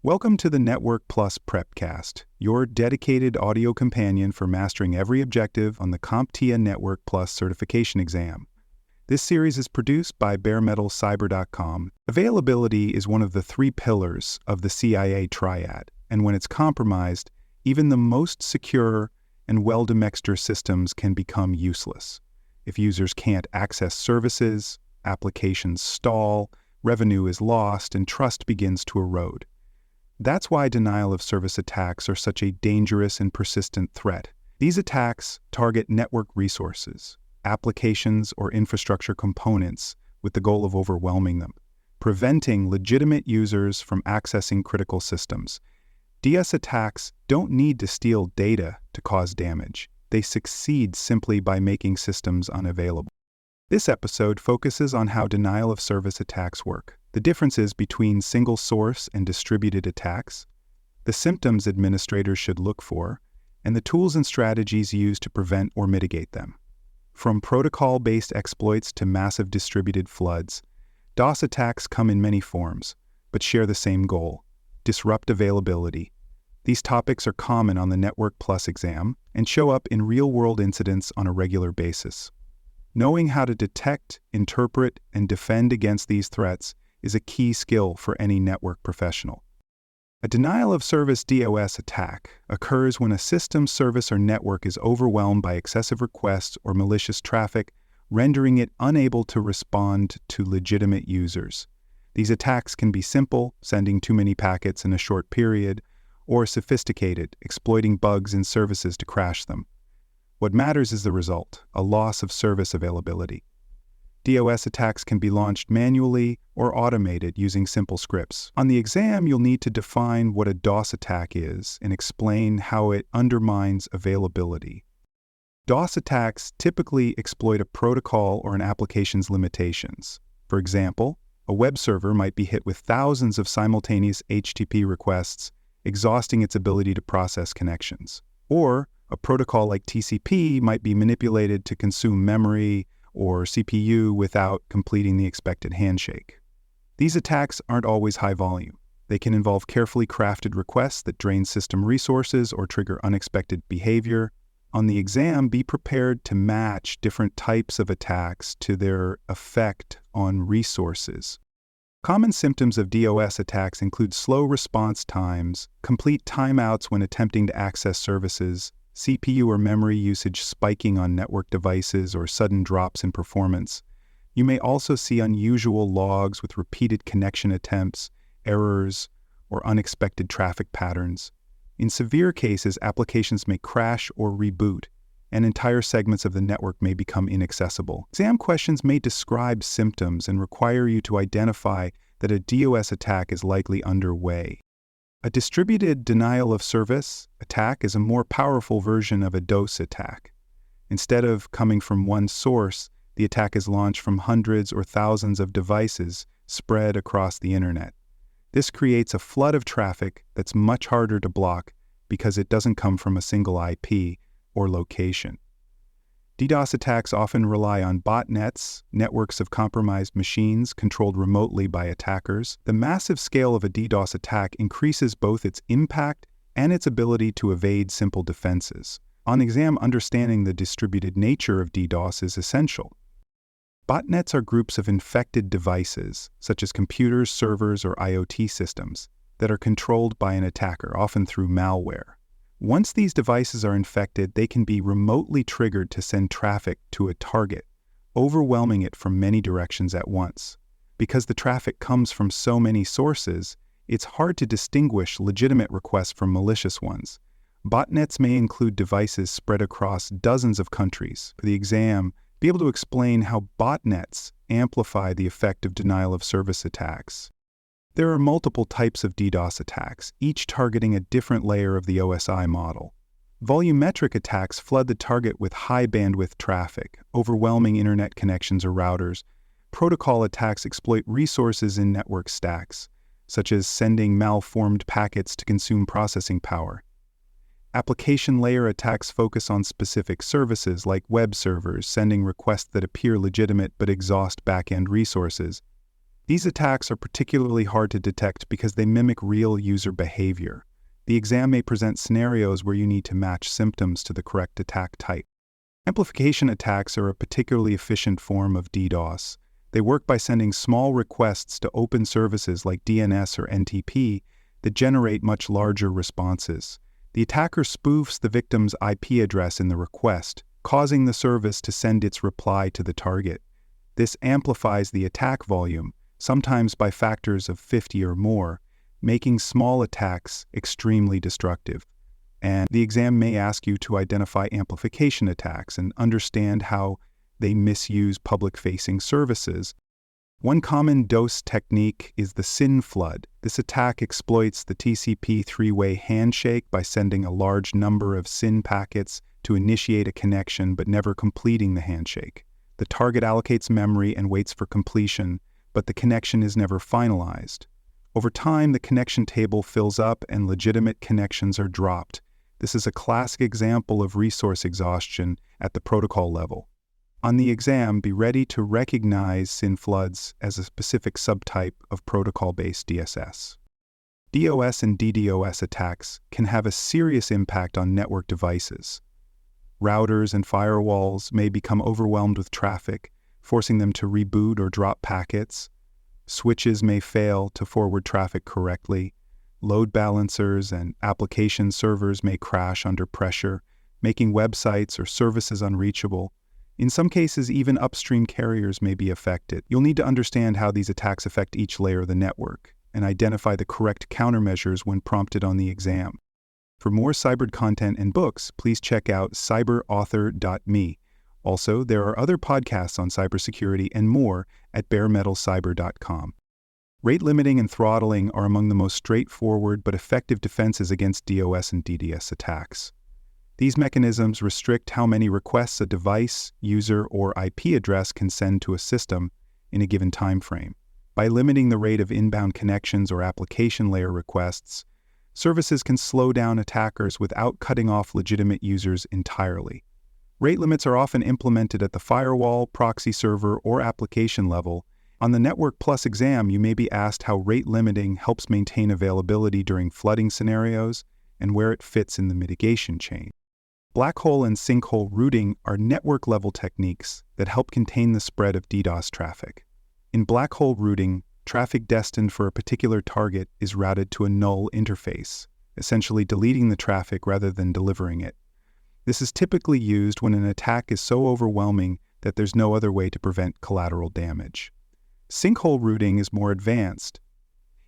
Welcome to the Network Plus Prepcast, your dedicated audio companion for mastering every objective on the CompTIA Network Plus certification exam. This series is produced by baremetalcyber.com. Availability is one of the three pillars of the CIA triad, and when it's compromised, even the most secure and well-demextured systems can become useless. If users can't access services, applications stall, revenue is lost, and trust begins to erode. That's why denial-of-service attacks are such a dangerous and persistent threat. These attacks target network resources, applications, or infrastructure components with the goal of overwhelming them, preventing legitimate users from accessing critical systems. DDoS attacks don't need to steal data to cause damage. They succeed simply by making systems unavailable. This episode focuses on how denial-of-service attacks work, the differences between single-source and distributed attacks, the symptoms administrators should look for, and the tools and strategies used to prevent or mitigate them. From protocol-based exploits to massive distributed floods, DoS attacks come in many forms, but share the same goal: disrupt availability. These topics are common on the Network Plus exam and show up in real-world incidents on a regular basis. Knowing how to detect, interpret, and defend against these threats is a key skill for any network professional. A denial-of-service DOS attack occurs when a system, service, or network is overwhelmed by excessive requests or malicious traffic, rendering it unable to respond to legitimate users. These attacks can be simple, sending too many packets in a short period, or sophisticated, exploiting bugs in services to crash them. What matters is the result, a loss of service availability. DOS attacks can be launched manually or automated using simple scripts. On the exam, you'll need to define what a DOS attack is and explain how it undermines availability. DOS attacks typically exploit a protocol or an application's limitations. For example, a web server might be hit with thousands of simultaneous HTTP requests, exhausting its ability to process connections. Or a protocol like TCP might be manipulated to consume memory or CPU without completing the expected handshake. These attacks aren't always high volume. They can involve carefully crafted requests that drain system resources or trigger unexpected behavior. On the exam, be prepared to match different types of attacks to their effect on resources. Common symptoms of DOS attacks include slow response times, complete timeouts when attempting to access services, CPU or memory usage spiking on network devices, or sudden drops in performance. You may also see unusual logs with repeated connection attempts, errors, or unexpected traffic patterns. In severe cases, applications may crash or reboot, and entire segments of the network may become inaccessible. Exam questions may describe symptoms and require you to identify that a DOS attack is likely underway. A distributed denial-of-service attack is a more powerful version of a DoS attack. Instead of coming from one source, the attack is launched from hundreds or thousands of devices spread across the internet. This creates a flood of traffic that's much harder to block because it doesn't come from a single IP or location. DDoS attacks often rely on botnets, networks of compromised machines controlled remotely by attackers. The massive scale of a DDoS attack increases both its impact and its ability to evade simple defenses. On exam, understanding the distributed nature of DDoS is essential. Botnets are groups of infected devices, such as computers, servers, or IoT systems, that are controlled by an attacker, often through malware. Once these devices are infected, they can be remotely triggered to send traffic to a target, overwhelming it from many directions at once. Because the traffic comes from so many sources, it's hard to distinguish legitimate requests from malicious ones. Botnets may include devices spread across dozens of countries. For the exam, be able to explain how botnets amplify the effect of denial-of-service attacks. There are multiple types of DDoS attacks, each targeting a different layer of the OSI model. Volumetric attacks flood the target with high-bandwidth traffic, overwhelming internet connections or routers. Protocol attacks exploit resources in network stacks, such as sending malformed packets to consume processing power. Application layer attacks focus on specific services like web servers, sending requests that appear legitimate but exhaust back-end resources. These attacks are particularly hard to detect because they mimic real user behavior. The exam may present scenarios where you need to match symptoms to the correct attack type. Amplification attacks are a particularly efficient form of DDoS. They work by sending small requests to open services like DNS or NTP that generate much larger responses. The attacker spoofs the victim's IP address in the request, causing the service to send its reply to the target. This amplifies the attack volume, sometimes by factors of 50 or more, making small attacks extremely destructive. And the exam may ask you to identify amplification attacks and understand how they misuse public-facing services. One common DoS technique is the SYN flood. This attack exploits the TCP three-way handshake by sending a large number of SYN packets to initiate a connection but never completing the handshake. The target allocates memory and waits for completion, but the connection is never finalized. Over time, the connection table fills up and legitimate connections are dropped. This is a classic example of resource exhaustion at the protocol level. On the exam, be ready to recognize SYN floods as a specific subtype of protocol-based DSS. DoS and DDoS attacks can have a serious impact on network devices. Routers and firewalls may become overwhelmed with traffic, forcing them to reboot or drop packets. Switches may fail to forward traffic correctly. Load balancers and application servers may crash under pressure, making websites or services unreachable. In some cases, even upstream carriers may be affected. You'll need to understand how these attacks affect each layer of the network and identify the correct countermeasures when prompted on the exam. For more cyber content and books, please check out cyberauthor.me. Also, there are other podcasts on cybersecurity and more at baremetalcyber.com. Rate limiting and throttling are among the most straightforward but effective defenses against DoS and DDoS attacks. These mechanisms restrict how many requests a device, user, or IP address can send to a system in a given time frame. By limiting the rate of inbound connections or application layer requests, services can slow down attackers without cutting off legitimate users entirely. Rate limits are often implemented at the firewall, proxy server, or application level. On the Network Plus exam, you may be asked how rate limiting helps maintain availability during flooding scenarios and where it fits in the mitigation chain. Black hole and sinkhole routing are network-level techniques that help contain the spread of DDoS traffic. In black hole routing, traffic destined for a particular target is routed to a null interface, essentially deleting the traffic rather than delivering it. This is typically used when an attack is so overwhelming that there's no other way to prevent collateral damage. Sinkhole routing is more advanced.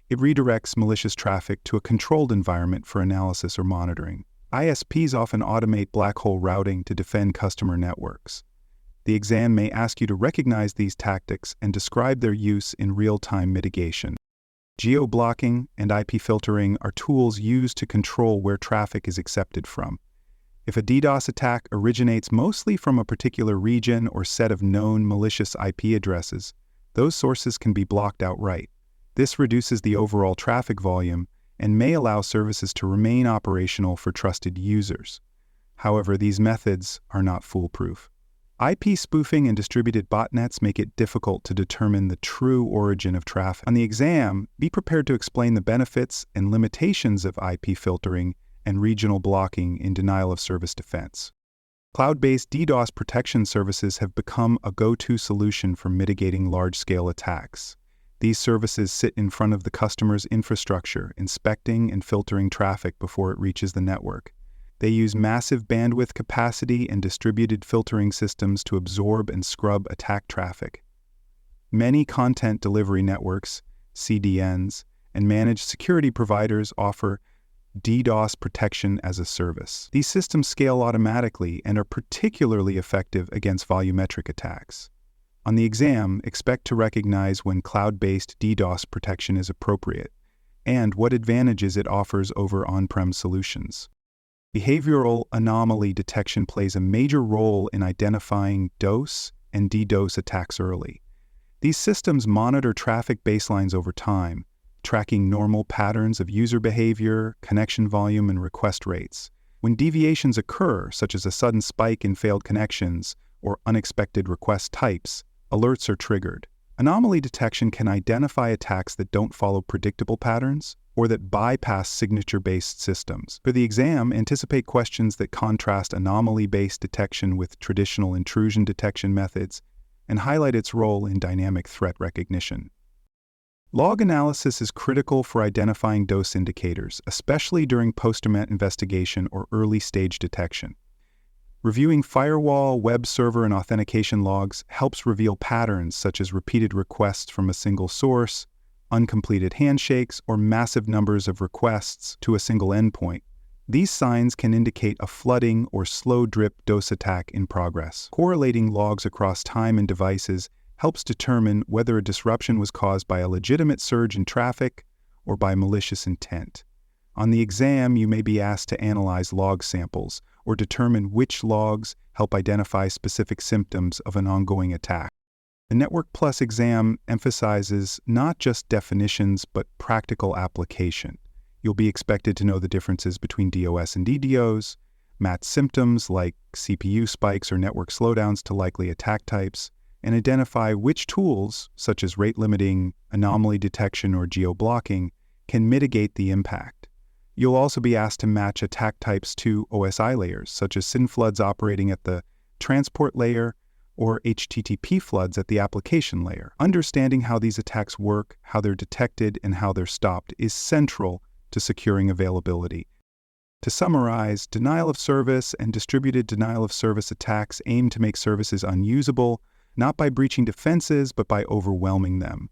It redirects malicious traffic to a controlled environment for analysis or monitoring. ISPs often automate black hole routing to defend customer networks. The exam may ask you to recognize these tactics and describe their use in real-time mitigation. Geo-blocking and IP filtering are tools used to control where traffic is accepted from. If a DDoS attack originates mostly from a particular region or set of known malicious IP addresses, those sources can be blocked outright. This reduces the overall traffic volume and may allow services to remain operational for trusted users. However, these methods are not foolproof. IP spoofing and distributed botnets make it difficult to determine the true origin of traffic. On the exam, be prepared to explain the benefits and limitations of IP filtering and regional blocking in denial-of-service defense. Cloud-based DDoS protection services have become a go-to solution for mitigating large-scale attacks. These services sit in front of the customer's infrastructure, inspecting and filtering traffic before it reaches the network. They use massive bandwidth capacity and distributed filtering systems to absorb and scrub attack traffic. Many content delivery networks, CDNs, and managed security providers offer DDoS protection as a service. These systems scale automatically and are particularly effective against volumetric attacks. On the exam, expect to recognize when cloud-based DDoS protection is appropriate and what advantages it offers over on-prem solutions. Behavioral anomaly detection plays a major role in identifying DoS and DDoS attacks early. These systems monitor traffic baselines over time, tracking normal patterns of user behavior, connection volume, and request rates. When deviations occur, such as a sudden spike in failed connections or unexpected request types, alerts are triggered. Anomaly detection can identify attacks that don't follow predictable patterns or that bypass signature-based systems. For the exam, anticipate questions that contrast anomaly-based detection with traditional intrusion detection methods and highlight its role in dynamic threat recognition. Log analysis is critical for identifying DoS indicators, especially during post-event investigation or early-stage detection. Reviewing firewall, web server, and authentication logs helps reveal patterns such as repeated requests from a single source, uncompleted handshakes, or massive numbers of requests to a single endpoint. These signs can indicate a flooding or slow-drip DoS attack in progress. Correlating logs across time and devices helps determine whether a disruption was caused by a legitimate surge in traffic or by malicious intent. On the exam, you may be asked to analyze log samples or determine which logs help identify specific symptoms of an ongoing attack. The Network Plus exam emphasizes not just definitions but practical application. You'll be expected to know the differences between DoS and DDoS, match symptoms like CPU spikes or network slowdowns to likely attack types, and identify which tools, such as rate limiting, anomaly detection, or geo-blocking, can mitigate the impact. You'll also be asked to match attack types to OSI layers, such as SYN floods operating at the transport layer or HTTP floods at the application layer. Understanding how these attacks work, how they're detected, and how they're stopped is central to securing availability. To summarize, denial of service and distributed denial of service attacks aim to make services unusable, not by breaching defenses, but by overwhelming them.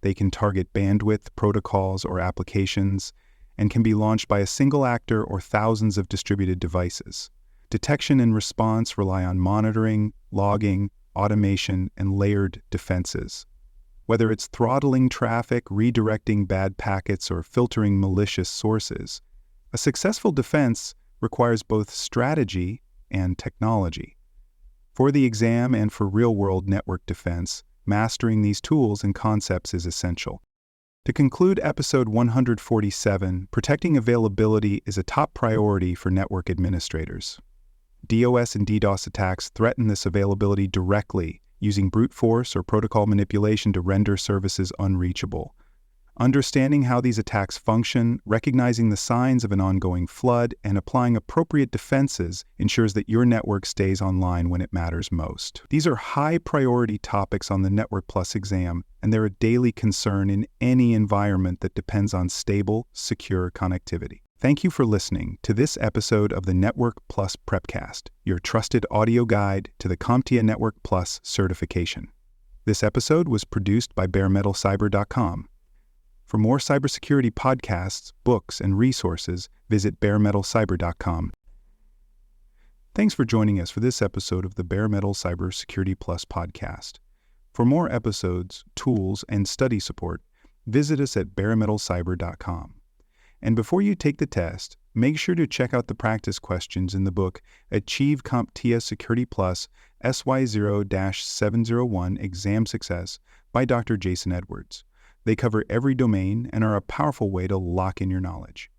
They can target bandwidth, protocols, or applications, and can be launched by a single actor or thousands of distributed devices. Detection and response rely on monitoring, logging, automation, and layered defenses. Whether it's throttling traffic, redirecting bad packets, or filtering malicious sources, a successful defense requires both strategy and technology. For the exam and for real-world network defense, mastering these tools and concepts is essential. To conclude episode 147, protecting availability is a top priority for network administrators. DoS and DDoS attacks threaten this availability directly, using brute force or protocol manipulation to render services unreachable. Understanding how these attacks function, recognizing the signs of an ongoing flood, and applying appropriate defenses ensures that your network stays online when it matters most. These are high-priority topics on the Network Plus exam, and they're a daily concern in any environment that depends on stable, secure connectivity. Thank you for listening to this episode of the Network Plus Prepcast, your trusted audio guide to the CompTIA Network Plus certification. This episode was produced by baremetalcyber.com. For more cybersecurity podcasts, books, and resources, visit baremetalcyber.com. Thanks for joining us for this episode of the Bare Metal Cybersecurity Plus podcast. For more episodes, tools, and study support, visit us at baremetalcyber.com. And before you take the test, make sure to check out the practice questions in the book Achieve CompTIA Security Plus SY0-701 Exam Success by Dr. Jason Edwards. They cover every domain and are a powerful way to lock in your knowledge.